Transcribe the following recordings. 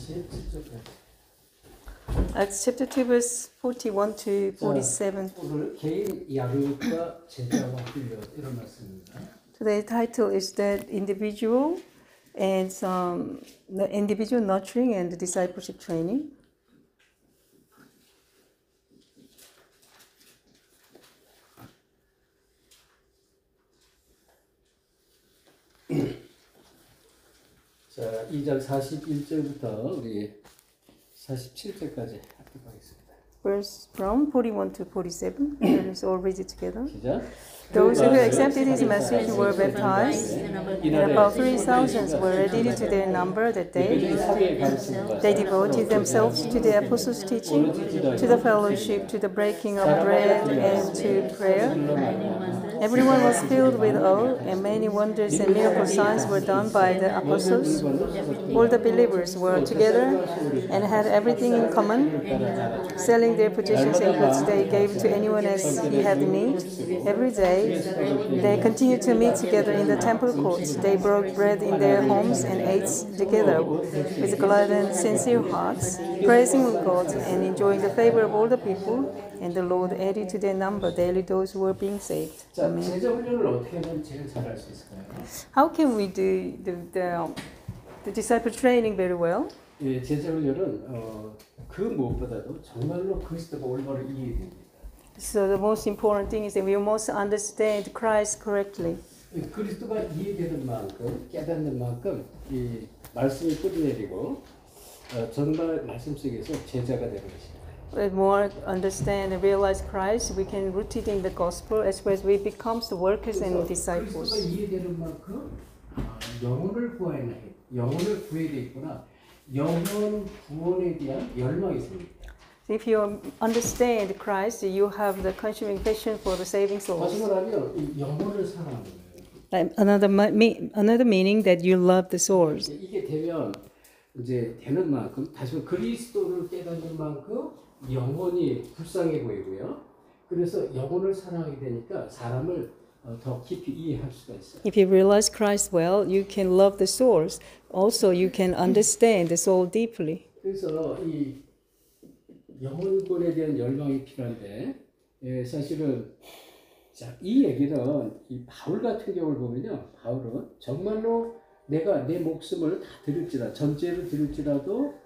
47절까지. Acts chapter 2 verse 41 to 47. 오늘 개인 양육과 제자와 훈련 이런 말씀입니다. Today's title is that individual and the individual nurturing and the discipleship training. 자, 2장 41절부터 우리 47절까지 하도록 하겠습니다. Verse from 41 to 47. Let us all read it together. 시작. Those who accepted his message were baptized, and about 3,000 were added to their number that day. They devoted themselves to the apostles' teaching, to the fellowship, to the breaking of bread, and to prayer. Everyone was filled with awe, and many wonders and miracle signs were done by the apostles. All the believers were together and had everything in common, selling their possessions and goods they gave to anyone as he had need. Every day they continued to meet together in the temple courts. They broke bread in their homes and ate together with glad and sincere hearts, praising God and enjoying the favor of all the people. And the Lord added to their number daily those who were being saved. 자, 제자 훈련을 어떻게 하면 제일 잘할 수 있을까요? How can we do the disciple training very well? 예, 제자 훈련은 그 무엇보다도 정말로 그리스도가 올바로 이해됩니다. So the most important thing is that we must understand Christ correctly. 그리스도가 이해되는 만큼 깨닫는 만큼 이 말씀이 뿌리내리고 정말 말씀 속에서 제자가 되는 것입니다. The more understand and realize Christ, we can root it in the gospel as well as we become the workers and disciples. 그리스도가 이해되는 만큼 영혼을 구해야 해. 영혼을 구해야 되겠구나. 영혼 구원에 대한 열망이 있습니다. If you understand Christ, you have the consuming passion for the saving souls. 다시 말하면 이 영혼을 사랑하는 거예요. Another meaning that you love the souls. 이게 되면 이제 되는 만큼 다시 말해 그리스도를 깨닫는 만큼 영혼이 불쌍해 보이고요. 그래서 영혼을 사랑하게 되니까 사람을 더 깊이 이해할 수가 있어요. If you realize Christ well, you can love the souls. Also, you can understand the soul deeply. 그래서 이 영혼권에 대한 열망이 필요한데 사실은 자, 이 얘기는 이 바울 같은 경우를 보면요. 바울은 정말로 내가 내 목숨을 다 드릴지라 전제를 드릴지라도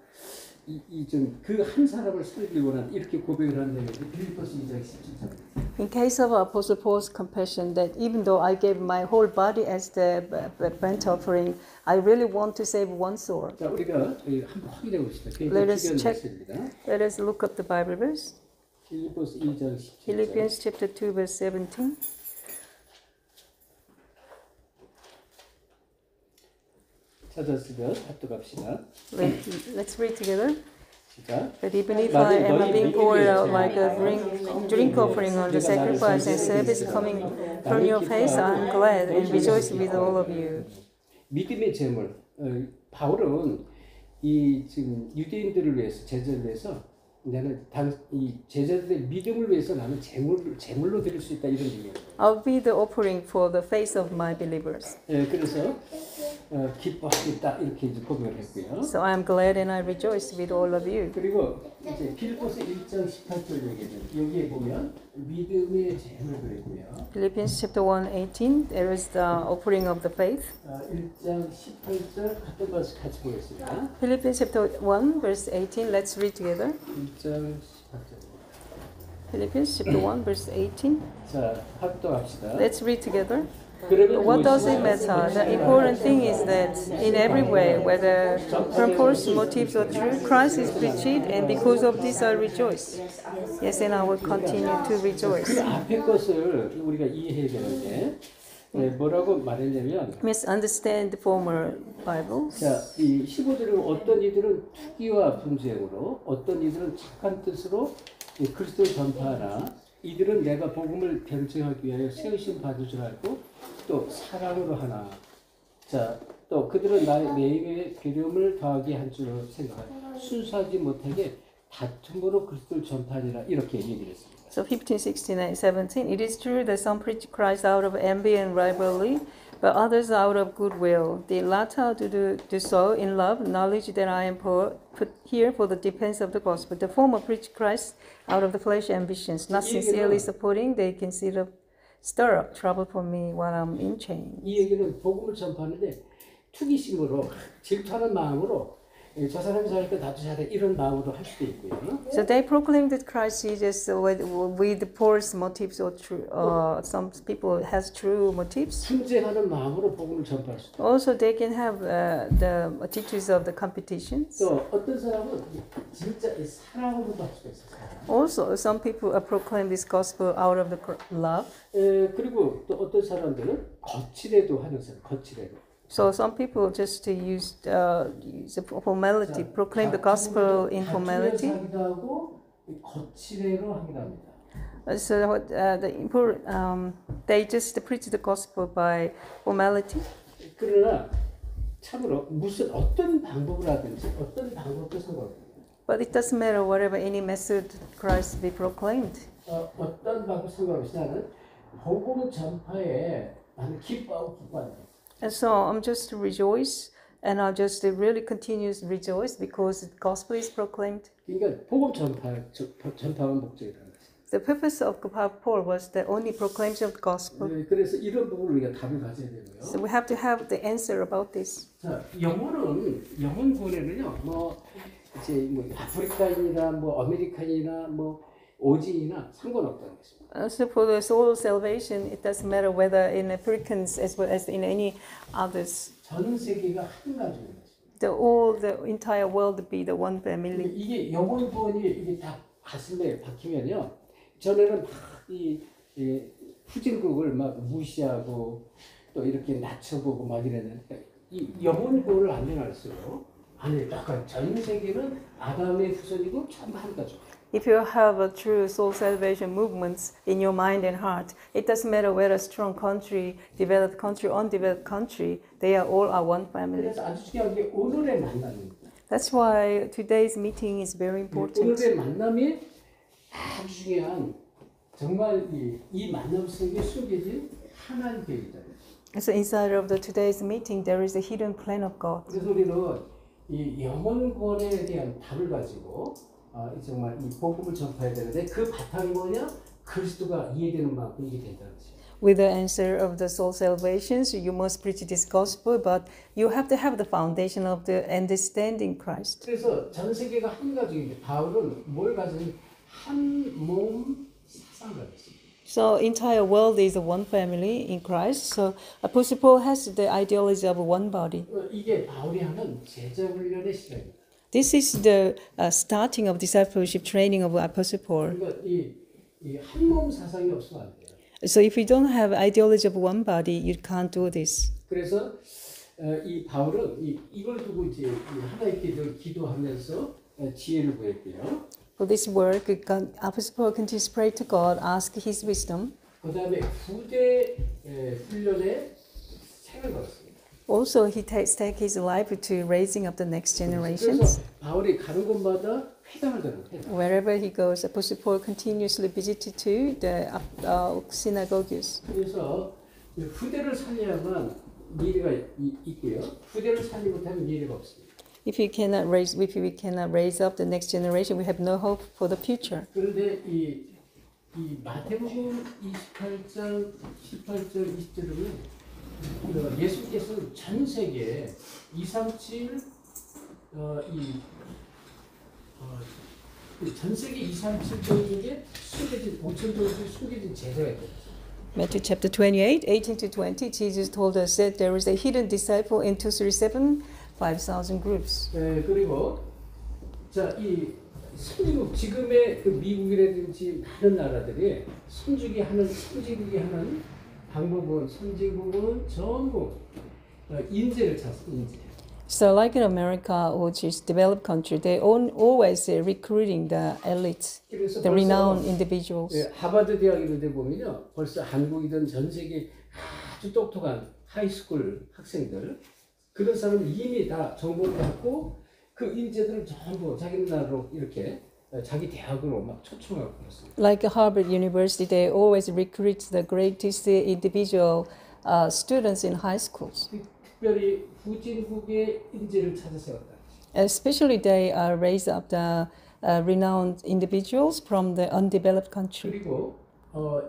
이 좀 그 한 사람을 살리기 원한 이렇게 고백을 한다는 게 빌립보서 2장 17절. In case of Apostle Paul's confession that even though I gave my whole body as the burnt offering, I really want to save one soul. 자, 우리가 한번 확인해 봅시다. Let us check. Let us look up the Bible verse. 빌립보서 2장 17절. Philippians chapter 2 verse 17. 찾았으면 합독합시다. Let's read together. 시작. But even if I am being poured out like a drink offering on the sacrifice and service coming from your face, I am glad and rejoice with all of you. 믿음의 제물. 바울은 이 지금 유대인들을 위해서 제자를 위해서 나는 이 제자들의 믿음을 위해서 나는 제물로 드릴 수 있다 이런 얘기예요. I'll be the offering for the faith of my believers. 예, 그래서 기뻐하겠다 이렇게 이제 고백을 했고요. So I am glad and I rejoice with all of you. 그리고 이제 빌립보서 1장 18절 얘기는 여기에 보면 믿음의 제물을 그랬고요. Philippians chapter 1:18, there is the offering of the faith. 1장 18절 같은 것을 같이 보겠습니다. Philippians chapter 1 verse 18, let's read together. 1장 18절. Philippians chapter 1 verse 18. 자, 합독합시다. Let's read together. What does it matter? The important thing is that in every way, whether from false motives or true, Christ is preached, and because of this I rejoice. Yes, and I will continue to rejoice. 그 앞에 것을 우리가 이해해야 되는데 뭐라고 말했냐면 Misunderstand the former Bibles. 자, 이 15절은 어떤 이들은 투기와 분쟁으로 어떤 이들은 착한 뜻으로 그리스도를 전파하나 이들은 내가 복음을 변증하기 위하여 세우심 받을 줄 알고 또 사랑으로 하나. 자, 또 그들은 내 입에 괴로움을 더하게 한 줄 생각하여 순수하지 못하게 다툼으로 그리스도를 전파하니라 이렇게 얘기를 했습니다. So 15, 16, and 17, it is true that some preach Christ out of envy and rivalry, but others out of goodwill. The latter do so in love, knowledge that I am put here for the defense of the gospel. The former preach Christ out of the flesh ambitions, not sincerely supporting. They consider stir up trouble for me while I'm in chains. 이 얘기는 복음을 전파하는데 투기심으로 질투하는 마음으로 저 사람이 잘할까 나도 잘해 이런 마음으로 할 수도 있고요. So they proclaim that Christ Jesus with false motives or true. Some people has true motives. 순쟁하는 마음으로 복음을 전파할 수도 있고. Also, they can have the attitudes of the competitions. 또 어떤 사람은 진짜 사랑으로도 할 수가 있어요. Also, some people proclaim this gospel out of the love. 그리고 또 어떤 사람들은 거칠애도 하는 사람, 거칠애로. So some people just to use formality, proclaim the gospel in formality. So they just preach the gospel by formality. 그러나 참으로 무슨 어떤 방법을 하든지 어떤 방법도 상관없어요. But it doesn't matter whatever any method Christ be proclaimed. 어떤 방법 상관없이 나는 복음 전파에 나는 기뻐하고 기뻐한다. And so I'm just to rejoice, and I'll just really continue to rejoice because the gospel is proclaimed. 그러니까 복음 전파가 목적이라는 거죠. The purpose of Paul was the only proclamation of the gospel. 그래서 이런 부분을 우리가 답을 가져야 되고요. So we have to have the answer about this. 자, 영혼군에는요, 이제 아프리카인이나 아메리칸이나 오지이나 상관없다는 것입니다. So for the soul salvation, it doesn't matter whether in Africans as well as in any others. 전 세계가 한 가족인 것입니다. The entire world be the one family. 이게 영혼 구원이 이게 다 가슴에 박히면요, 전에는 이 후진국을 막 무시하고 또 이렇게 낮춰보고 막 이랬는데 이 영혼 구원을 안면할수록 아니, 약간 전 세계는 아담의 후손이고 전부 한 가족. If you have a true soul salvation movements in your mind and heart, it doesn't matter whether strong country, developed country, undeveloped country, they are all one family. 그래서 아주 중요한 게 오늘의 만남입니다. That's why today's meeting is very important. 오늘의 만남이 아주 중요한 정말 이 만남 속에 숨겨진 하나님 계획이다. So inside of today's meeting, there is a hidden plan of God. 그래서 우리는 이 영혼 구원에 대한 답을 가지고 정말 이 복음을 전파해야 되는데 그 바탕이 뭐냐? 그리스도가 이해되는 만큼 이게 된다는 거죠. With the answer of the soul salvations, you must preach this gospel, but you have to have the foundation of the understanding Christ. 그래서 전 세계가 한 가족인데 바울은 뭘 가지고 한 몸 사상을 가졌습니다. So entire world is one family in Christ. So Apostle Paul has the ideology of one body. 이게 바울이 하는 제자 훈련의 시작입니다. This is the starting of discipleship training of Apostle Paul. 그러니까 이 한 몸 사상이 없으면 안 돼요. So if you don't have ideology of one body, you can't do this. 그래서 이 바울은 이걸 두고 이제 하나님께 늘 기도하면서 지혜를 구했고요. For this work, Apostle Paul continues to pray to God, ask His wisdom. 그다음에 후대 훈련에 생을 걸었습니다. Also, he take his life to raising up the next 그래서 generations. 바울이 가는 곳마다 회당을 들어요. Wherever he goes, Apostle Paul continuously visited to the synagogues. 그래서 후대를 살려야만 미래가 있고요. 후대를 살리 못하면 미래가 없습니다. If we cannot raise up the next generation, we have no hope for the future. 그런데 이 마태복음 28장 18절 20절은 예수께서 전 세계 237 전 세계 237 종족에 숨겨진 5천 종족에 숨겨진 제자가 있다. Matthew chapter 28, 18 to 20, Jesus told us that there is a hidden disciple in 237, 5,000 groups. 그리고 이 선진국 지금의 그 미국이라든지 많은 나라들이 선진국이 하는 방법은 선진국은 전부 인재를 찾습니다. 인재. So like in America, which is developed country, they always recruiting the elites, the renowned individuals. 하버드 대학 이런 데 보면요, 벌써 한국이든 전 세계 아주 똑똑한 하이스쿨 학생들 그런 사람은 이미 다 정보를 받고 그 인재들을 전부 자기 나라로 이렇게 자기 대학으로 막 초청하고 그랬습니다. Like Harvard University, they always recruit the greatest individual students in high schools. 특별히 후진국의 인재를 찾아 세웠다. Especially they raise up the renowned individuals from the undeveloped country. 그리고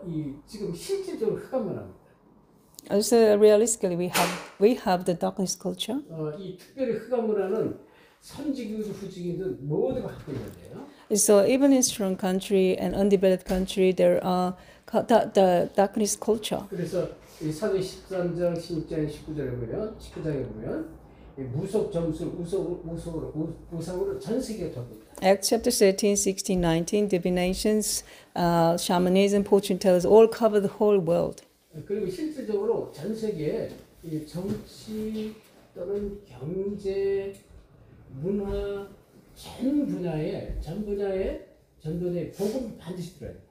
이 지금 실질적으로 흑암만 합니다. Also, realistically, we have the darkness culture. 이 특별히 흑암문화는 선지기든 후지기든 모두가 갖고 있는데요. So even in strong country and undeveloped country, there are the darkness culture. 그래서 이 사도 13장 16장 19장에 보면 이 무속 점술 우상으로 전 세계에 돕니다. Acts chapter 13, 16, 19, divinations, shamanism, fortune tellers all cover the whole world. 그리고 실질적으로 전 세계에 이 정치 또는 경제, 문화 전 분야에 전도에 복음 반드시 들어야 돼요.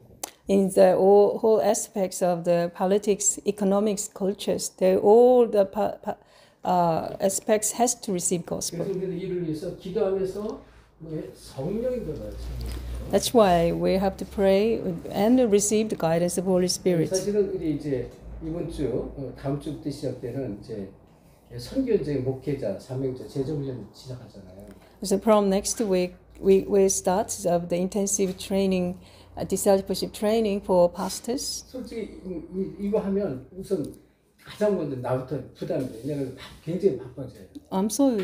In the whole aspects of the politics, economics, cultures, they all the aspects has to receive gospel. 그래서 우리는 이를 위해서 기도하면서 성령이 들어가요. That's why we have to pray and receive the guidance of Holy Spirit. 사실은 우리 이제 이번 주 다음 주부터 시작되는 이제 선교제 목회자 사명자 재정훈련 시작하잖아요. So from next week we start of the intensive training, discipleship training for pastors. 솔직히 이거 하면 우선 가장 먼저 나부터 부담이 돼. 내가 굉장히 바빠져요. I'm so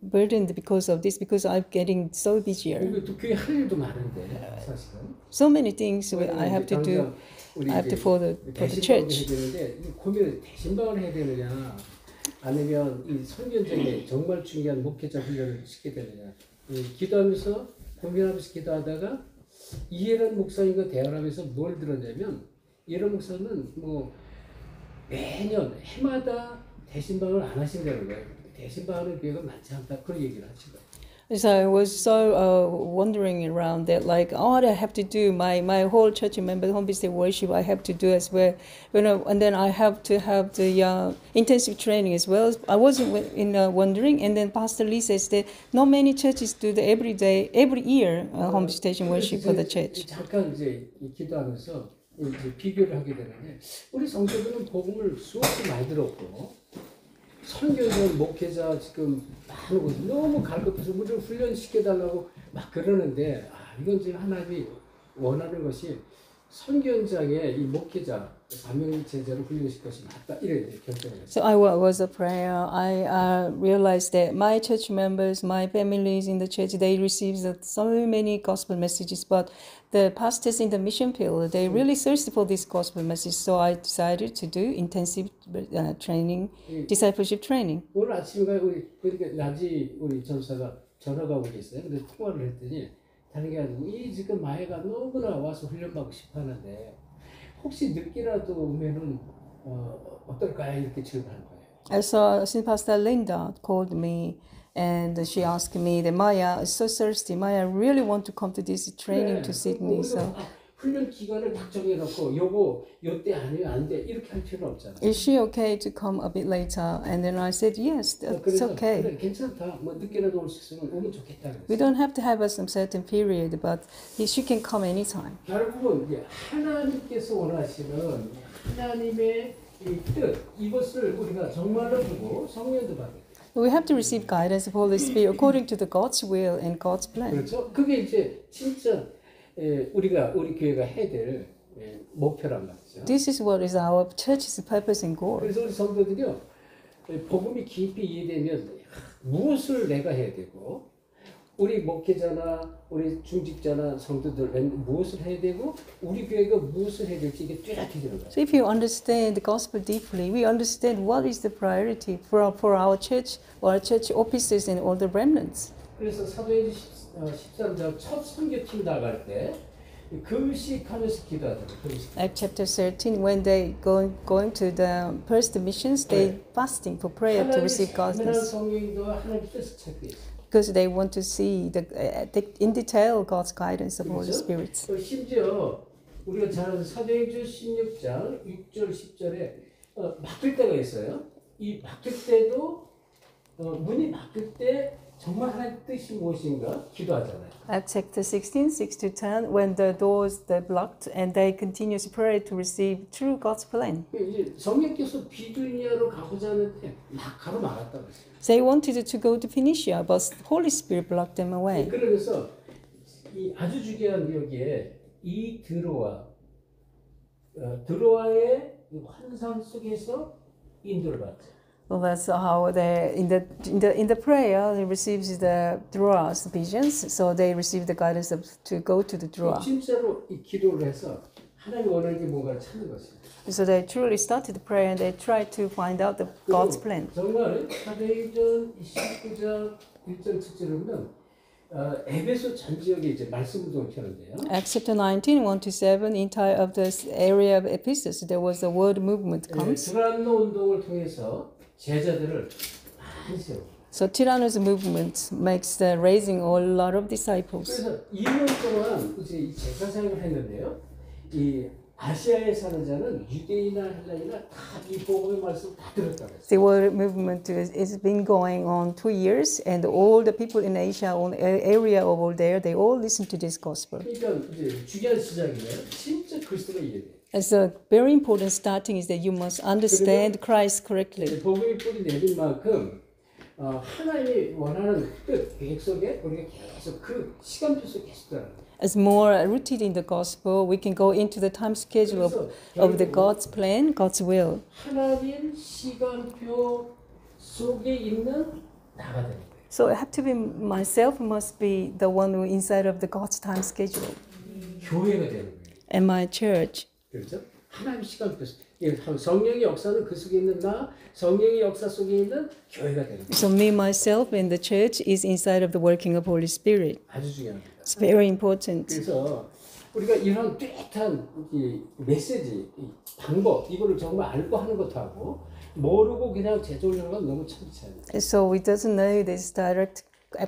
burdened because of this because I'm getting so busier. 그리고 또 교회 할 일도 많은데 사실은. So many things I have to do. I have to for the church. 되는데 고민을 대신방을 해야 되느냐, 아니면 이 선견적인 정말 중요한 목회자 훈련을 시켜야 되느냐. 기도하면서 고민하면서 기도하다가 이해란 목사님과 대화를 하면서 뭘 들었냐면 이해란 목사는 뭐 매년 해마다 대신방을 안 하신다는 거예요. 대신방하는 교회가 많지 않다 그런 얘기를 하시고. So I was so wondering around that, like, what I have to do, my whole church member home visit worship, I have to do as well, and then I have to have the intensive training as well. I wasn't wondering, and then Pastor Lee says that not many churches do the every year home visitation worship for the church. 잠깐 이제 기도하면서 이제 비교를 하게 되는데 우리 성도들은 복음을 수없이 많이 들었고. 선교전 목회자 지금 많은 곳 너무 갈급해서 우리를 훈련시켜달라고 막 그러는데 이건 지금 하나님이 원하는 것이 선교장의 이 목회자 사명 제자를 훈련시킬 것이 맞다 이래 결정을 했어요. So I was a prayer. I realized that my church members, my families in the church, they received so many gospel messages, but the pastors in the mission field, they really thirsty for this gospel message. So I decided to do intensive training, discipleship training. 오늘 아침에 그러니까 낮이 우리 전사가 전화가 오고 있어요. 근데 통화를 했더니 다른 게 아니고 이 지금 마애가 너무나 와서 훈련받고 싶어하는데 혹시 늦게라도 오면은 어떨까요? 이렇게 질문한 거예요. So since Pastor Linda called me and she asked me that Maya is so thirsty. Maya really want to come to this training to Sydney. So 훈련 기간을 딱 정해놓고 요때 아니면 안 돼 이렇게 할 필요는 없잖아요. is she okay to come a bit later? And then I said yes, it's okay. 그래, 괜찮다. 뭐 늦게라도 올 수 있으면 오면 좋겠다. We don't have to have some certain period, but she can come anytime. 결국은 이제 하나님께서 원하시는 하나님의 이 뜻 이것을 우리가 정말로 두고 성령도 받아요. We have to receive guidance of Holy Spirit according to the God's will and God's plan. 그렇죠. 그게 이제 진짜 우리 교회가 해야 될 목표란 말이죠. This is what is our church's purpose and goal. 그래서 우리 성도들이요, 복음이 깊이 이해되면 무엇을 내가 해야 되고, 우리 목회자나 우리 중직자나 성도들 무엇을 해야 되고, 우리 교회가 무엇을 해야 될지 이게 뚜렷해지는 거예요. So if you understand the gospel deeply, we understand what is the priority for our church, or our church offices and all the remnants. 그래서 사도행전 13장 첫 선교팀 나갈 때 금식하면서 기도하더라고요. Acts chapter 13, when they going to the first missions, they fasting for prayer to receive guidance. 성령도 하나님 뜻을 찾고 있어요. Because they want to see in detail God's guidance of Holy Spirit. 심지어 우리가 잘 아는 사도행전 16장 6절 10절에 막힐 때가 있어요. 이 막힐 때도 문이 막힐 때 정말 하나님 뜻이 무엇인가 기도하잖아요. Acts chapter 16, 6 to 10, when the doors they blocked and they continued to pray to receive true God's plan. 이제 성령께서 비두니아로 가고자 하는데 막 가로막았다 그랬어요. They wanted to go to Phoenicia, but Holy Spirit blocked them away. 그러면서 이 아주 중요한 여기에 이 드로아의 환상 속에서 인도를 받죠. Well, that's how they in the prayer they receives the Drua's visions, so they receive the guidance to go to the Drua. 진짜로 이 기도를 해서 하나님 원하는 게 뭔가를 찾는 것이에요. So they truly started prayer and they tried to find out God's plan. 정말 사도행전 19장 1절 7절을 보면 에베소 전 지역에 이제 말씀 운동을 펴는데요. Acts chapter 19, 1 to 7, entire of this area of Ephesus, there was a word movement comes. 드란노 운동을 통해서 제자들을 많이 세웁니다. So Tyrannos movement makes the raising a lot of disciples. 그래서 2년 동안 이제 이 제사 사역을 했는데요. 이 아시아에 사는 자는 유대인이나 헬라인이나 다 이 복음의 말씀 다 들었다고 했어요. The word movement has been going on 2 years, and all the people in Asia, on area over there, they all listen to this gospel. 그러니까 이제 중요한 시작이에요. 진짜 그리스도가 이해돼요. And so very important starting is that you must understand Christ correctly. 복음이 뿌리 내린 만큼 하나님이 원하는 뜻, 계획 속에 우리가 계속 그 시간표 속에 계속 들어가는 거예요. As more rooted in the gospel, we can go into the time schedule of the God's plan, God's will. 하나님 시간표 속에 있는 나가 되는 거예요. So I have to be myself must be the one who inside of the God's time schedule. 교회가 되는 거예요. And my church. 그렇죠? 하나님 시간표 속에 성령의 역사는 그 속에 있는 나, 성령의 역사 속에 있는 교회가 되는 거예요. So me, myself, and the church is inside of the working of Holy Spirit. 아주 중요합니다. It's very important. 그래서 우리가 이런 뚜렷한 이 메시지, 이 방법 이거를 정말 알고 하는 것도 하고 모르고 그냥 제조하는 건 너무 참치합니다. So we doesn't know this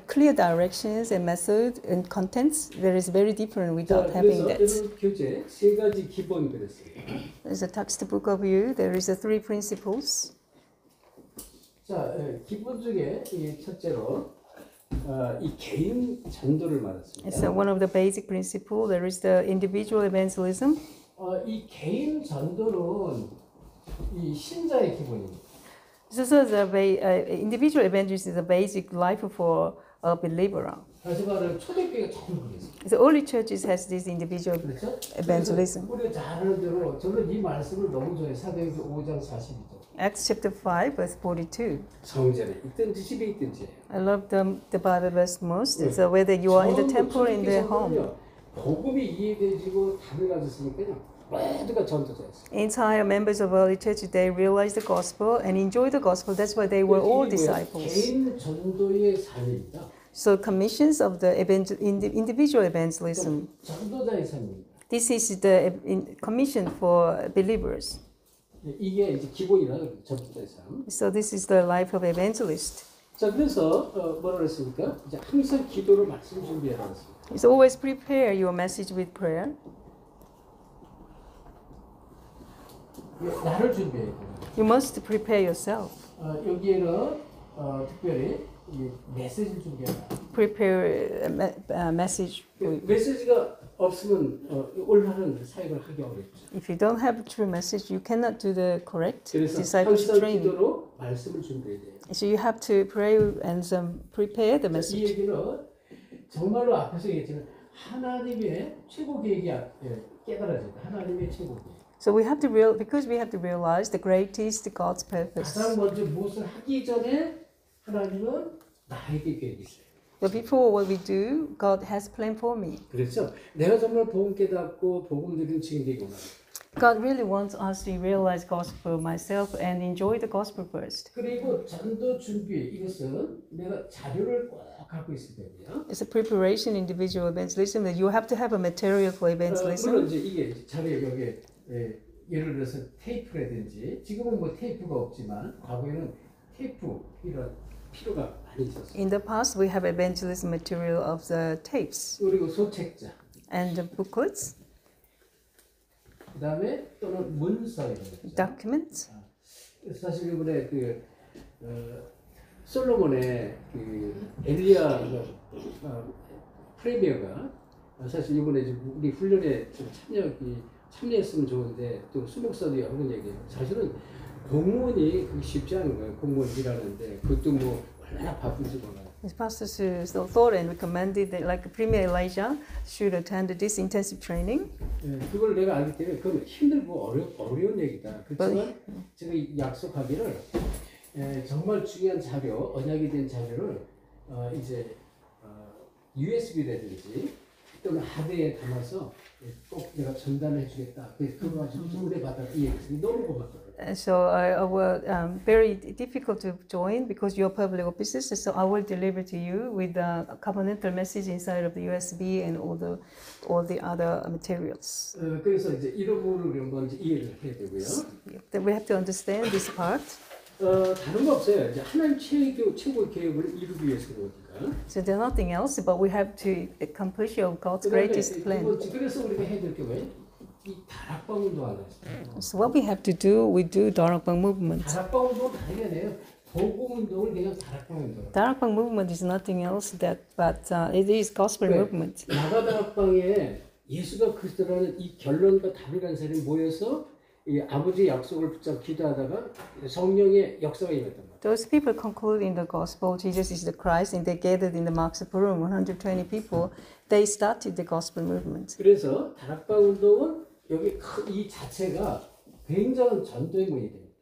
clear directions and method and contents. There is very different without having that. 그래서 교재 세 가지 기본 그랬어요. There's a textbook of you. There is a 3 principles. 자, 기본 중에 이 첫째로 이 개인 전도를 말했습니다. It's one of the basic principles. There is the individual evangelism. 이 개인 전도는 이 신자의 기본입니다. So the individual evangelism is the basic life for a believer. 다시 말하면 초대교회가 전부 그랬어요. The early churches has this individual 그렇죠? evangelism. 우리가 잘 아는 대로 저는 이 말씀을 너무 좋아해요. 사도행전 5장 42절. Acts chapter 5 verse 42. 성전에 있든지 집에 있든지. I love the Bible verse most. It's whether you are in the temple or in the home. 복음이 이해되지고 답을 가졌으니까요. 모두가 전도자였어요. Entire members of early church, they realized the gospel and enjoyed the gospel. That's why they were all disciples. 개인 전도의 삶입니다. So commissions of the individual evangelism. 전도자의 삶입니다. This is the commission for believers. 이게 이제 기본이라 전도자의 삶. So this is the life of evangelist. 자, 그래서 뭐라 그랬습니까? 이제 항상 기도로 말씀 준비해라 그랬습니다. So always prepare your message with prayer. 나를 준비해야 돼요. You must prepare yourself. 여기에는 특별히 이 메시지를 준비해라. Prepare a message. 메시지가 없으면 올바른 사역을 하기 어렵죠. If you don't have a true message, you cannot do the correct 그래서 discipleship 항상 training. 기도로 말씀을 준비해야 돼요. So you have to pray and prepare the 이 message. 얘기는 정말로 앞에서 얘기했지만 하나님의 최고 계획이 깨달아진다. 하나님의 최고 계획. So because we have to realize the greatest God's purpose. 가장 먼저 무엇을 하기 전에 하나님은 나에게 계획이 있어요. But before what we do, God has a plan for me. 그렇죠. 내가 정말 복음 깨닫고 복음 들은 증인되기 원합니다. God really wants us to realize gospel myself and enjoy the gospel first. 그리고 전도 준비 이것은 내가 자료를 꼭 갖고 있어야 되고요. It's a preparation individual evangelism that you have to have a material for 물론 evangelism. 이제 이게 자료 여기 예를 들어서 테이프라든지 지금은 뭐 테이프가 없지만 과거에는 테이프 이런 필요가 많이 있었어요. In the past, we have evangelism material of the tapes 그리고 소책자, and the booklets, 그다음에 또는 문서 이런 거. documents. 사실 이번에 솔로몬의 그 엘리야 프레미어가 사실 이번에 우리 훈련에 좀 참여했으면 좋은데 또 수목사도 하는 얘기예요. 사실은 공무원이 그게 쉽지 않은 거예요. 공무원 일하는데 그것도 뭐 얼마나 바쁜지 몰라요. His pastors thought and recommended that, like Premier Elijah should attend this intensive training. 예, 그걸 내가 알기 때문에 그건 힘들고 어려운 얘기다. 그렇지만 제가 약속하기를 정말 중요한 자료, 언약이 된 자료를 이제 USB라든지 또는 하드에 담아서 꼭 내가 전달을 해주겠다. 그거 가지고 은혜 받았다. 이 얘기 너무 고맙더라고요. So I will very difficult to join because you're public officers. So I will deliver to you with the covenantal message inside of the USB and all the other materials. 그래서 이제 이런 부분을 먼저 이해를 해야 되고요. That we have to understand this part. 다른 거 없어요. 이제 하나님 최고의 계획을 이루기 위해서 그러니까. So there's nothing else, but we have to accomplish God's greatest plan. 그래서 우리가 해야 될 게 왜? 이 다락방 운동하는 거예요. So what we have to do, we do 다락방 movement. 다락방 운동 다르게 해요. 복음 운동을 그냥 다락방 운동. 다락방 movement is nothing else but it is gospel movement. 나가 다락방에 예수가 그리스도라는 이 결론과 답을 간 사람이 모여서 이 아버지의 약속을 붙잡고 기도하다가 성령의 역사가 임했단 말이에요. Those people conclude in the gospel, Jesus is the Christ, and they gathered in the Mark's upper room, 120 people. They started the gospel movement. 그래서 다락방 운동은 여기 이 자체가 굉장한 전도의 문이 됩니다.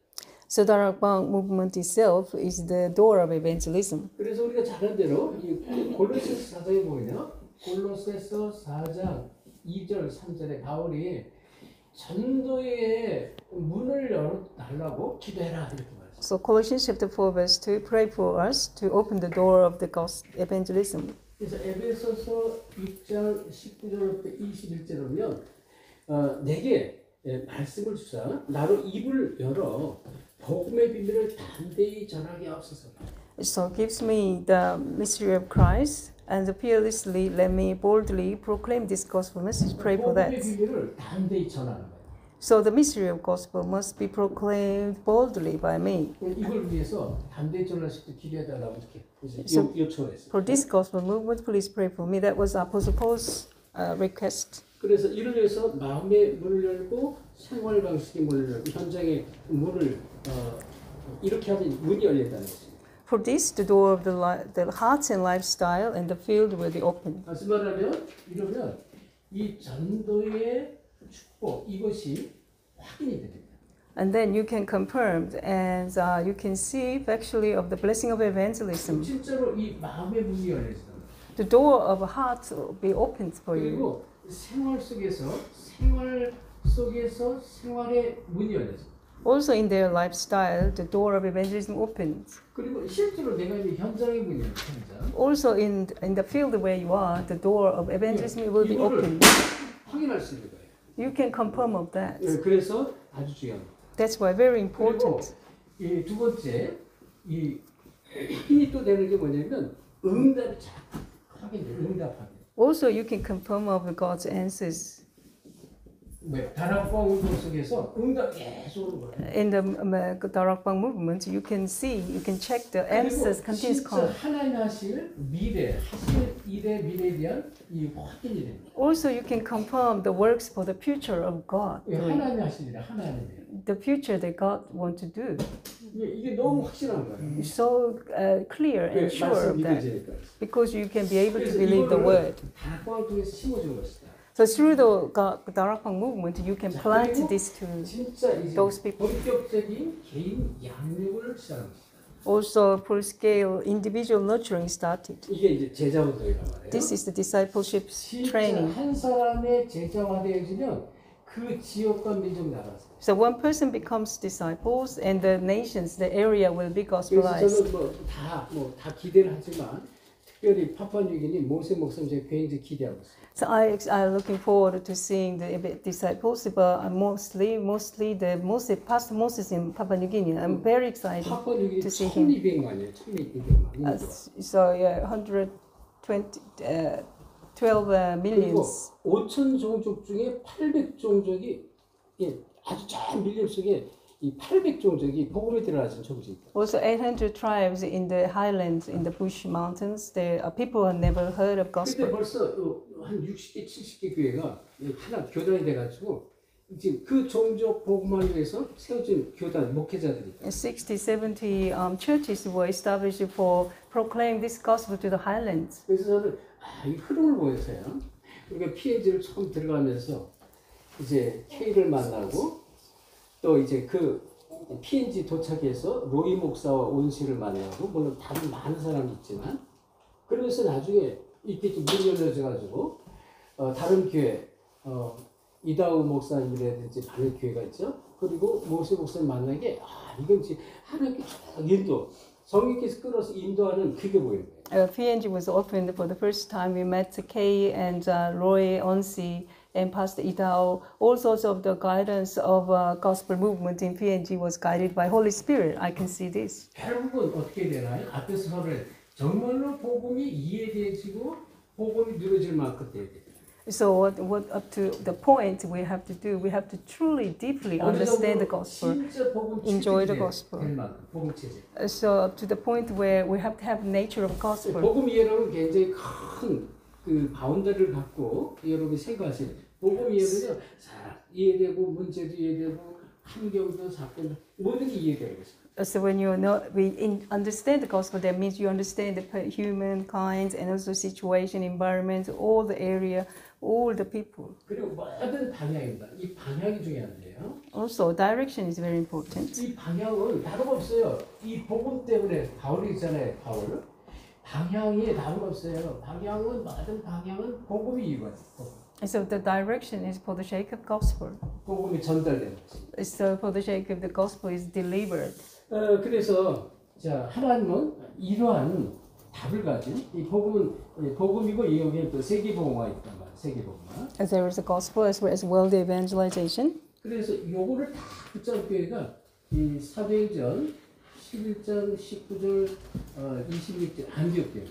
So the 다락방 movement itself is the door of evangelism. 그래서 우리가 잘 아는 대로 이 골로새서 4장에 보면 골로새서 4장 2절 3절에 바울이 전도의 문을 열어달라고 기도해라 이렇게 말했어요. So Colossians chapter 4 verse 2, pray for us to open the door of the evangelism. 그래서 에베소서 6장 19절부터 21절에 보면 내게 말씀을 주사 나로 입을 열어 복음의 비밀을 담대히 전하게 하옵소서. So gives me the mystery of Christ and fearlessly let me boldly proclaim this gospel message. Pray for that. 복음의 비밀을 담대히 전하는 거예요. So the mystery of gospel must be proclaimed boldly by me. 이걸 위해서 담대히 전할 수 있게 기도해달라고 이렇게 요청했어요. For this gospel movement, please pray for me. That was Apostle Paul's request. 그래서 이를 위해서 마음의 문을 열고 생활 방식의 문을 열고 현장의 문을 이렇게 하면 문이 열린다는 것입니다. For this, the door of the hearts and lifestyle and the field will be open. 다시 말하면 이러면 이 전도의 축복 이것이 확인이 됩니다. And then you can confirm and you can see factually of the blessing of evangelism. 진짜로 이 마음의 문이 열려진다. The door of heart will be opened for you. 그리고 생활 속에서 생활의 문이 열려져. Also in their lifestyle, the door of evangelism opens. 그리고 실제로 내가 있는 현장의 문이 열려. Also in the field where you are, the door of evangelism will be open. 확인할 수 있는 거예요. You can confirm of that. 그래서 아주 중요합니다. That's why very important. 이 두 번째 이 확인이 또 되는 게 뭐냐면 응답이 자꾸 확인돼요. 응답하게. Also, you can confirm of God's answers. 다락방 운동 속에서 응답 계속 오는 거예요. In the 다락방 movement, you can check the answers continues come. 하나님 하실 일의 미래에 대한 이 확인이 됩니다. Also, you can confirm the works for the future of God. 하나님 하실 일, 하나님이에요. The future that God want to do. 이게 너무 확실한 거예요. So clear and sure of that. Because you can be able to believe the word. 다락방을 통해서 심어준 것이다. So through the 다락방 movement, you can plant this to those people. 본격적인 개인 양육을 시작합니다. Also, full-scale individual nurturing started. 이게 이제 제자 운동이란 말이에요. This is the discipleship training. 한 사람의 제자화되어지면 그 지역과 민족 나가서. So one person becomes disciples, and the nations, the area will be gospelized. 그래서 저는 다 기대를 하지만 특별히 파푸아뉴기니 모세 목사님 제가 굉장히 기대하고 있어요. So I'm looking forward to seeing the disciples, but mostly the Pastor Moses in Papua New Guinea. I'm very excited to see him. 1,200만이에요. 1,200만. So yeah, 12 millions. 5천 종족 중에 800종족이 아주 전 밀림 속에 이 800종족이 복음에 들어가진 족이 있다. Also, 800 tribes in the highlands, in the Bush Mountains, there are people who have never heard of 근데 gospel. 벌써 한 60개, 70개 교회가 하나 교단이 돼가지고 이제 그 종족 복음을 위해서 세워진 교단 목회자들이. 60, 70 churches were established for proclaim this gospel to the highlands. 그래서 저는 이 흐름을 보여서요. 우리가 PNG를 처음 들어가면서 이제 K를 만나고 또 이제 그 PNG 도착해서 로이 목사와 온씨를 만나고 물론 다른 많은 사람이 있지만 그러면서 나중에 이렇게 좀 문이 열려져가지고 다른 교회 이다우 목사님이라든지 많은 교회가 있죠. 그리고 모세 목사님 만난 게 이건 지금 하나님께 쭉 인도 성령께서 끌어서 인도하는 그게 보이는 거예요. PNG was opened for the first time. We met Kay and Roy Onsi and Pastor Idao. All sorts of the guidance of gospel movement in PNG was guided by Holy Spirit. I can see this. 결국은 어떻게 되나요? 앞에서 말을 정말로 복음이 이해되지고 복음이 누려질 만큼 돼야 돼요. So what up to the point we have to do, we have to truly, deeply understand the gospel, enjoy the gospel. So up to the point where we have to have nature of gospel. 복음 이해는 굉장히 큰 그 바운더리를 갖고 여러분이 생각하세요. 복음 이해는요, 잘 이해되고 문제도 이해되고 환경도 사건도 모든 게 이해되는 것입니다. So when you know, understand the gospel, that means you understand the humankind and also situation, environment, all the area, all the people. 그리고 모든 방향입니다. 이 방향이 중요한데요. Also, direction is very important. 이 방향은 다름없어요. 이 복음 때문에 바울이 있잖아요. 바울. 방향이 다름없어요. 방향은 모든 방향은 복음이 이유가 있어요. So the direction is for the sake of gospel. 복음이 전달되는 것입니다. So for the sake of the gospel is delivered. 그래서 자 하나님은 이러한 답을 가진 이 복음은 복음이고 이 여기에 또 세계복음화 있단 말이에요. 세계복음화. As there is a gospel as well as world evangelization. 그래서 요거를 다 붙잡은 교회가 이 사도행전 11장 19절 26절 안디옥 교회.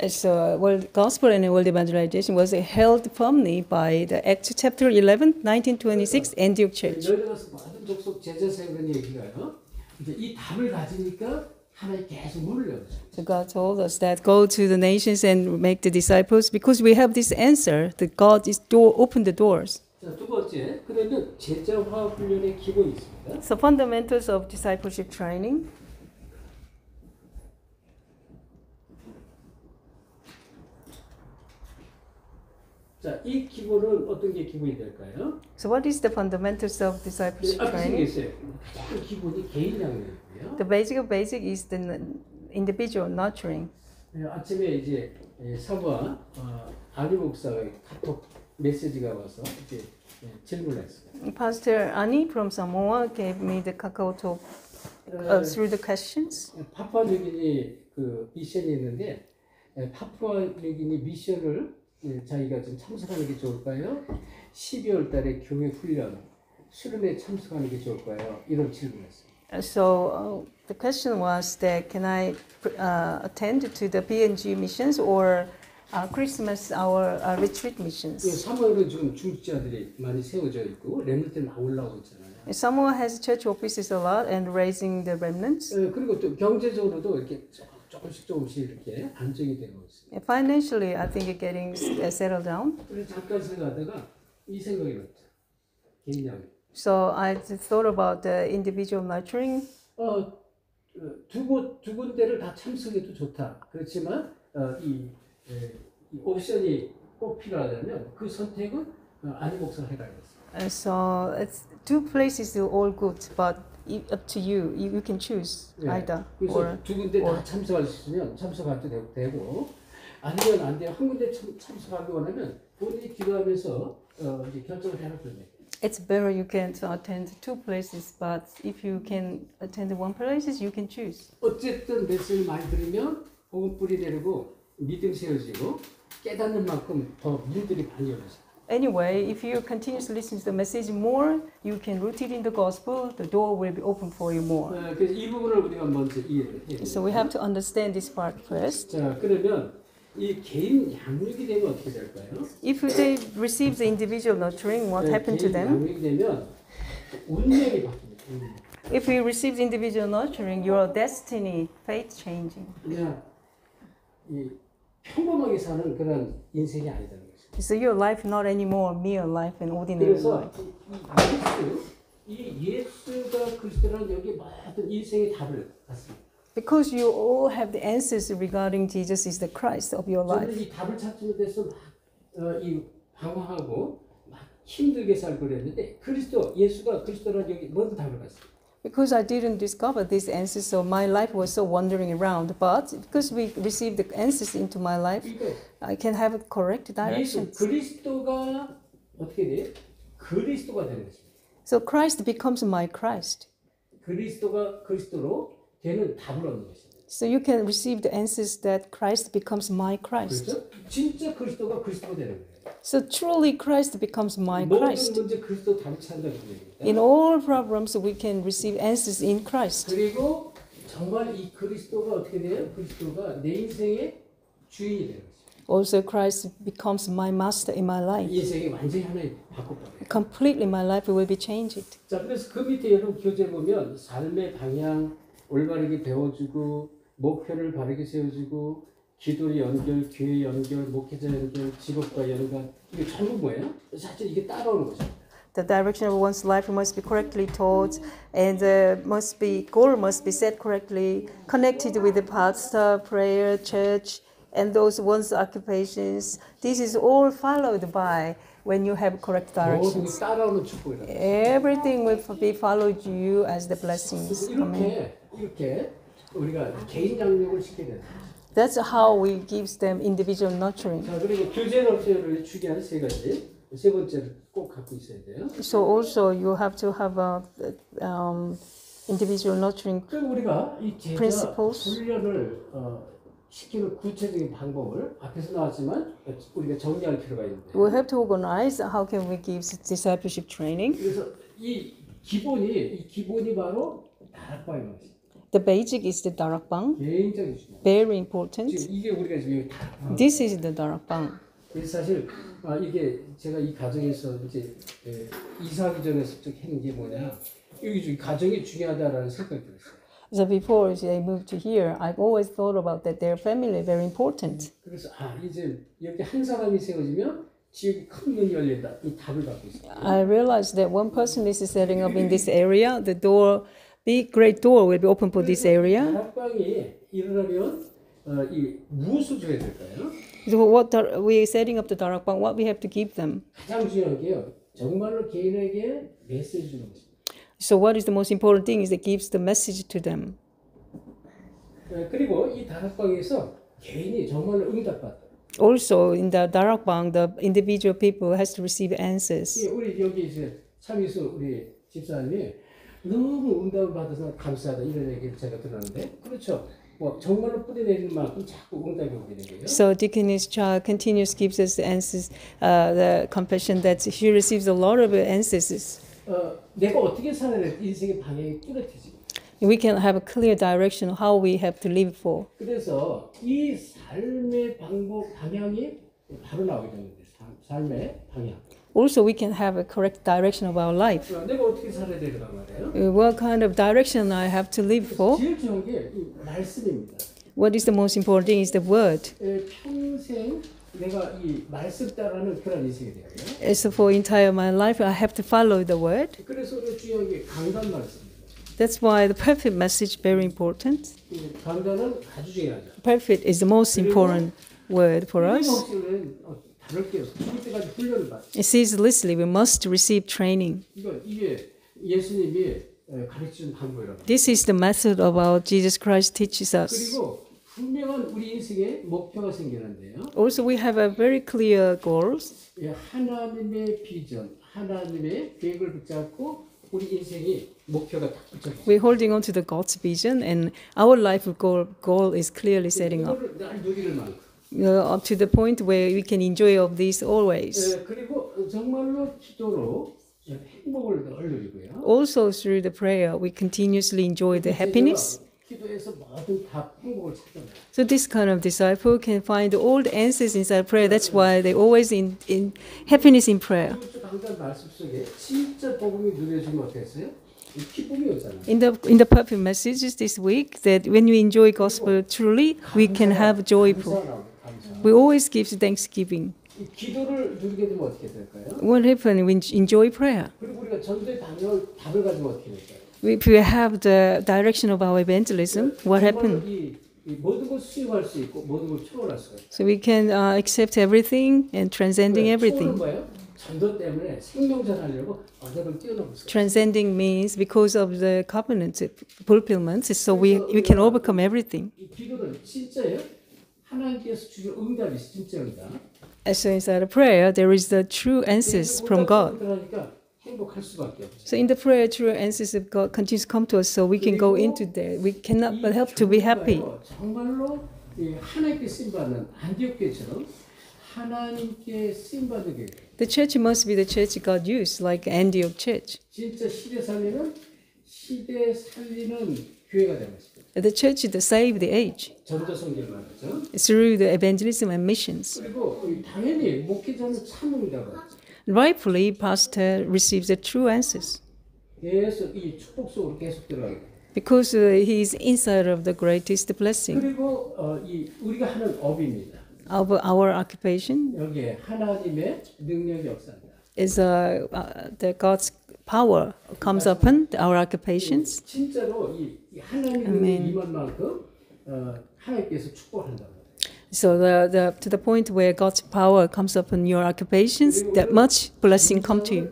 So world gospel and world evangelization was held firmly by the Acts chapter 11, 1926 Antioch Church. 너희들 가서 모든 족속 제자 세우는 얘기가요. 이제 이 답을 가지니까 하나님 계속 문을 열어요. So God told us that go to the nations and make the disciples because we have this answer that God is open the doors. 자, 두 번째, 그러면 제자화 훈련의 기본이 있습니다. So fundamentals of discipleship training. 자, 이 기본은 어떤 게 기본이 될까요? So what is the fundamentals of discipleship 앞에 training? 있어요. 가장 기본이 개인 양육이고요. The basic of basic is the individual nurturing. 아침에 이제 사부와 아니 목사가 카톡 메시지가 와서 이제 질문을 했어요. Pastor Ani from Samoa gave me the Kakao Talk through the questions. 파푸아뉴기니 그 미션이 있는데 파푸아뉴기니 미션을 자기가 좀 참석하는 게 좋을까요? 12월 달에 교회 훈련 수련회 참석하는 게 좋을까요? 이런 질문했어요. So the question was that can I attend to the PNG missions or Christmas our retreat missions? 3월은 지금 중직자들이 많이 세워져 있고 렘넌트는 막 올라오고 있잖아요. Samoa has church offices a lot and raising the remnants. 그리고 또 경제적으로도 이렇게 조금씩 이렇게 안정이 되고 있어요. Financially, I think it's getting settled down. 그래서 잠깐 생각하다가 이 생각이 났죠. 개인 양육. So I thought about the individual nurturing. 두 군데를 다 참석해도 좋다. 그렇지만 이 옵션이 꼭 필요하다면 그 선택은 아니 목사가 해가야겠어요. So it's two places are all good, but up to you. You can choose either. 그래서 두 군데 다 참석할 수 있으면 참석해도 되고 아니면 안 돼요. 한 군데 참석하기 원하면 본인이 기도하면서 이제 결정을 해놓을 거예요. It's better you can attend two places, but if you can attend one places, you can choose. 어쨌든 메시지를 많이 들으면 복음 뿌리 내리고 믿음 세워지고 깨닫는 만큼 더 문들이 많이 열려져요. Anyway, if you continuously listen to the message more, you can root it in the gospel. The door will be open for you more. 그래서 이 부분을 우리가 먼저 이해를 해야 돼요. So we have to understand this part first. 자, 그러면 이 개인 양육이 되면 어떻게 될까요? If they receive the individual nurturing, what happened to them? 양육이 되면 운명이 바뀝니다. If you receive individual nurturing, your destiny, fate changing. 그냥 이 평범하게 사는 그런 인생이 아니다는 거죠. So your life not anymore mere life and ordinary 그래서 life. 이 예수가 그리스도라는 여기 모든 인생의 답을 갖습니다. Because you all have the answers regarding Jesus is the Christ of your 저는 life. 이 답을 찾지 못해서 이 방황하고 막 힘들게 살고 그랬는데 예수가 그리스도라는 여기 모든 답을 갖습니다. Because I didn't discover these answers, so my life was so wandering around. But because we received the answers into my life, I can have a correct direction. 예수 그리스도가 어떻게 돼요? 그리스도가 되는 것입니다. So Christ becomes my Christ. 그리스도가 그리스도로 되는 답을 얻는 것입니다. So you can receive the answers that Christ becomes my Christ. 그렇죠? 진짜 그리스도가 그리스도가 되는 거예요. So truly Christ becomes my 모든 Christ. 문제 그리스도 답을 찾는다는 얘기입니다. In all problems, we can receive answers in Christ. 그리고 정말 이 그리스도가 어떻게 돼요? 그리스도가 내 인생의 주인이 되는 거죠. Also, Christ becomes my master in my life. 인생이 완전히 하나의 바꿔버려요. Completely, my life will be changed. 자, 그래서 그 밑에 여러분 교재 보면 삶의 방향 올바르게 배워주고 목표를 바르게 세워주고 기도 연결, 교회 연결, 목회자 연결, 직업과 연관 이게 전부 뭐예요? 사실 이게 따라오는 거죠. The direction of one's life must be correctly taught, and goal must be set correctly, connected with the pastor, prayer, church, and those one's occupations. This is all followed by when you have correct 모든 게 directions. 따라오는 축복이라고. Everything will be followed you as the blessings. Amen. 이렇게 우리가 개인 양육을 시켜야 돼요. That's how we give them individual nurturing. 자, 그리고 교제 너트를 주게 하는 세 가지. 세 번째를 꼭 갖고 있어야 돼요. So also you have to have a individual nurturing. 그럼 우리가 이 제자 principles. 훈련을 시키는 구체적인 방법을 앞에서 나왔지만 우리가 정리할 필요가 있는데. We have to organize how can we give discipleship training. 그래서 이 기본이 바로 다락방인 것입니다. The basic is the darakbang, 굉장히 중요해요. very important. 지금 이게 우리가 지금 여기 다락방. This is the darakbang. 그래서 사실 이게 제가 이 가정에서 이제 이사하기 전에 했는 게 뭐냐, 여기 가정이 중요하다라는 생각이 들었어요. So before they moved to here, I've always thought about that their family very important. 그래서 이제 여기 한 사람이 세워지면 지옥이 큰 문이 열린다. 이 답을 갖고 있어요. I realized that one person is setting up in this area, the door, big great door will be open for this area. 다락방이 일어나면 이 무엇을 줘야 될까요? So what we setting up the darakbang, what we have to give them. 가장 중요한 게요. 정말로 개인에게 메시지 주는 것입니다. So what is the most important thing is that gives the message to them. 그리고 이 다락방에서 개인이 정말로 응답받다. Also in the darakbang, the individual people has to receive answers. 우리 여기 이제 참이수 우리 집사님이 너무 응답을 받아서 감사하다 이런 얘기를 제가 들었는데 그렇죠. 뭐 정말로 뿌리 내리는 만큼 자꾸 응답이 오게 되고요. So Deaconess Cha continues gives us the answers, the compassion that she receives a lot of answers. 내가 어떻게 살아야 될 인생의 방향이 뚜렷해지고. We can have a clear direction how we have to live for. 그래서 이 삶의 방향이 바로 나오게 되는데 삶의 방향. Also, we can have a correct direction of our life. 내가 어떻게 살아야 되는가 말이에요. What kind of direction I have to live for? 제일 중요한 게 이 말씀입니다. What is the most important thing is the word. 평생 내가 이 말씀 따라하는 그런 인생이 돼요. So for entire my life, I have to follow the word. 그래서 우리가 중요한 게 강단 말씀입니다. That's why the perfect message very important. 강단은 아주 중요하죠. Perfect is the most important word for us. 다를게요. 죽을 때까지 훈련을 받. Ceaselessly, we must receive training. 이게 예수님이 가르치는 방법이라고. This is the method of our Jesus Christ teaches us. 그리고 분명한 우리 인생에 목표가 생기는데요. Also, we have a very clear goals. 하나님의 비전, 하나님의 계획을 붙잡고 우리 인생이 목표가 딱 붙잡혀. We're holding on to the God's vision, and our life goal is clearly setting up. 날 누리를 만큼. Up to the point where we can enjoy of this always. 그리고 정말로 기도로 행복을 늘 누리고요. Also, through the prayer, we continuously enjoy the happiness. 기도에서 모든 답 행복을 찾아내요. So this kind of disciple can find all the answers inside prayer. That's why they always in happiness in prayer. 강단 말씀 속에 진짜 복음이 누려지면 어땠어요? 기쁨이 오잖아. In the purpose messages this week, that when we enjoy gospel truly, we can have joyful. 감사. We always give thanksgiving. 이 기도를 누리게 되면 어떻게 될까요? What happens when we enjoy prayer? 그리고 우리가 전도의 답을 가지면 어떻게 될까요? If we have the direction of our evangelism, what happens? 이 모든 걸 수용할 수 있고 모든 걸 초월할 수가 있어요. So we can accept everything and transcending 초월은 everything. 뭐예요? 전도 때문에 생명전하려고 언약을 뛰어넘을 수 있어요. Transcending means because of the covenant fulfillment, so we can overcome everything. 이 기도는 진짜예요. 하나님께서 주신 응답이 진짜입니다. So inside of prayer, there is the true answers from God. 그러니까 행복할 수밖에 없어요. So in the prayer, true answers of God continues to come to us, so we can go into there. We cannot but help to be happy. 정말로 하나님께 쓰임 받는 안디옥 교회처럼 하나님께 쓰임 받는 교회. The church must be the church God used, like Antioch Church. 진짜 시대 살리는 교회가 되는 것입니다. The church that saved the age 전도 성경을 말하죠. through the evangelism and missions. 그리고 당연히 목회자는 참음이라고 하죠. Rightfully, pastor receives the true answers 계속 이 축복 속으로 계속 들어가게 돼요. because he is inside of the greatest blessing. 그리고 우리가 하는 업입니다. Our occupation 여기에 하나님의 능력이 역사합니다. is the God's power comes upon our occupations. 진짜로 이 하나님의 임한 만큼 하나님께서 축복한다고. So to the point where God's power comes upon your occupations, that much blessing come to you.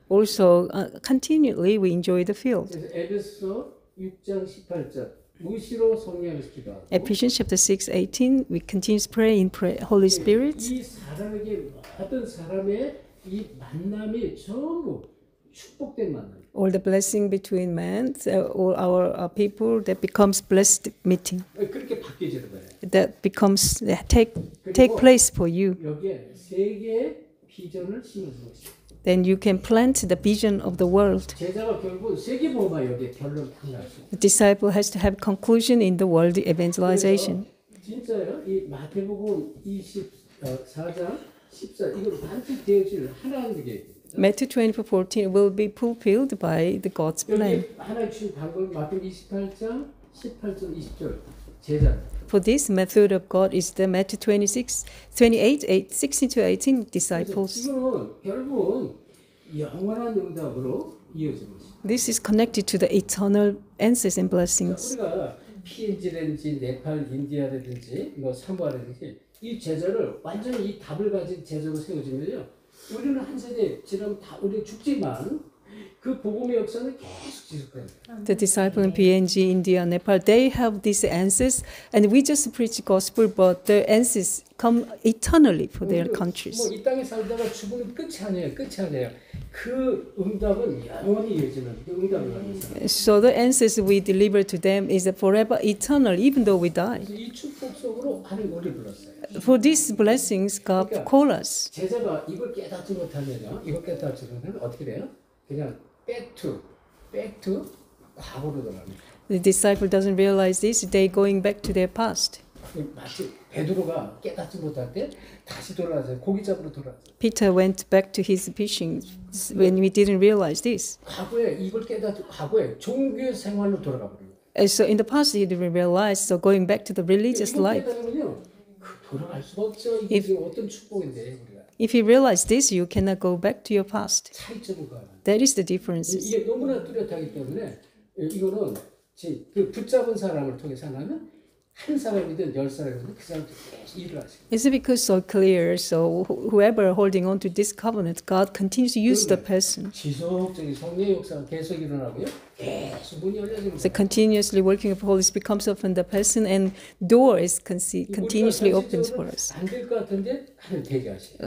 Also, continually we enjoy the field. 그래서 에베소 6장 18절 무시로 성령에서 기도하고. Ephesians chapter 6:18, we continue to pray in Holy Spirit. 이 사람에게 모든 사람의 이 만남이 전부 축복된 만남. All the blessing between man, all our people, that becomes blessed meeting. 그렇게 바뀌어지는 거예요. That becomes take place for you. 여기에 세계의 비전을 심어주고 있어요. Then you can plant the vision of the world. 제자가 결국 세계 보호만 여기에 결론 딱 나왔어요. The disciple has to have conclusion in the world evangelization. 진짜요? 이 마태복음 24장 14 이거 반드시 되어질 하나님에게. Matthew 24:14 will be fulfilled by the God's plan. 여기 하나님 주신 방법 마태복음 28장 18절 20절 제자. For this method of God is the Matthew 16 to 18 disciples. 이거는 결국은 영원한 응답으로 이어지는 것입니다. This is connected to the eternal answers and blessings. 우리가 PNG라든지 네팔, 인디아라든지 사모아라든지 이 제자를 완전히 이 답을 가진 제자로 세워지면요. 우리는 한 세대 지나면 다 우리 죽지만 그 복음의 역사는 계속 지속돼요. The disciple in PNG, India, Nepal, they have these answers, and we just preach gospel, but the answers come eternally for their countries. 이 땅에 살다가 죽으면 끝이 아니에요. 그 응답은 영원히 이어지는 그 응답을 받는 So the answers we deliver to them is forever eternal, even though we die. 이 축복 속으로 하나님 우리 불렀어요. For these blessings, God call us. 제자가 이걸 깨닫지 못하면요. 어떻게 돼요? 그냥 back to 과거로 돌아갑니다. The disciple doesn't realize this; they going back to their past. 마치 베드로가 깨닫지 못할 때 다시 돌아와서 고기 잡으러 돌아왔어요. Peter went back to his fishing when we didn't realize this. 과거에 종교 생활로 돌아가 버려요. So in the past he didn't realize, so going back to the religious life. 돌아갈 수가 없죠. 이게 지금 어떤 축복인데 우리가. If you realize this, you cannot go back to your past. 차이점을 가는. That is the differences. 이게 너무나 뚜렷하기 때문에 이거는 그 붙잡은 사람을 통해서 하나는 한 사람이든 10사람이든 그 사람한테 계속 일을 하시고. It's because so clear. So whoever holding on to this covenant, God continues to use the person. 지속적인 성령의 역사가 계속 일어나고요. 계속 문이 열려지는. So continuously working of Holy Spirit comes upon the person, and door is continuously opens for us. 안될 것 같은데 하나님 되게 하시죠.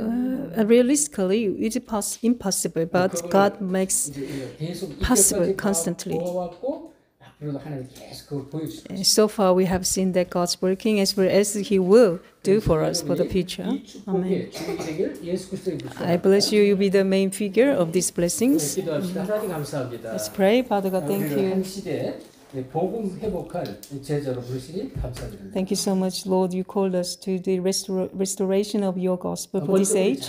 Realistically, it's impossible, but God makes possible constantly. So far, we have seen that God's working as well as He will do for us for the future. Amen. I bless you. You be the main figure of these blessings. Let's pray. Father God, thank you. Thank you so much, Lord. You called us to the restoration of your gospel for this age.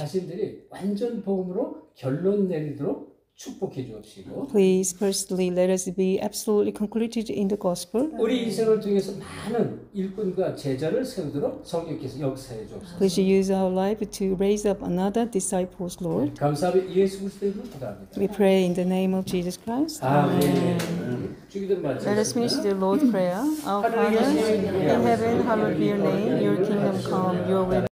축복해 주옵시고 Please, firstly, let us be absolutely concluded in the gospel. 우리 인생을 통해서 많은 일꾼과 제자를 세우도록 성령께서 역사해 주옵소서. Please use our life to raise up another disciples, Lord. 감사하며 예수 그리스도의 이름으로 기도합니다. We pray in the name of Jesus Christ. 아멘. 주기도를 Let us finish 마치겠습니다. the Lord's Prayer. Our Father in heaven, hallowed be your name. Your kingdom come. Your will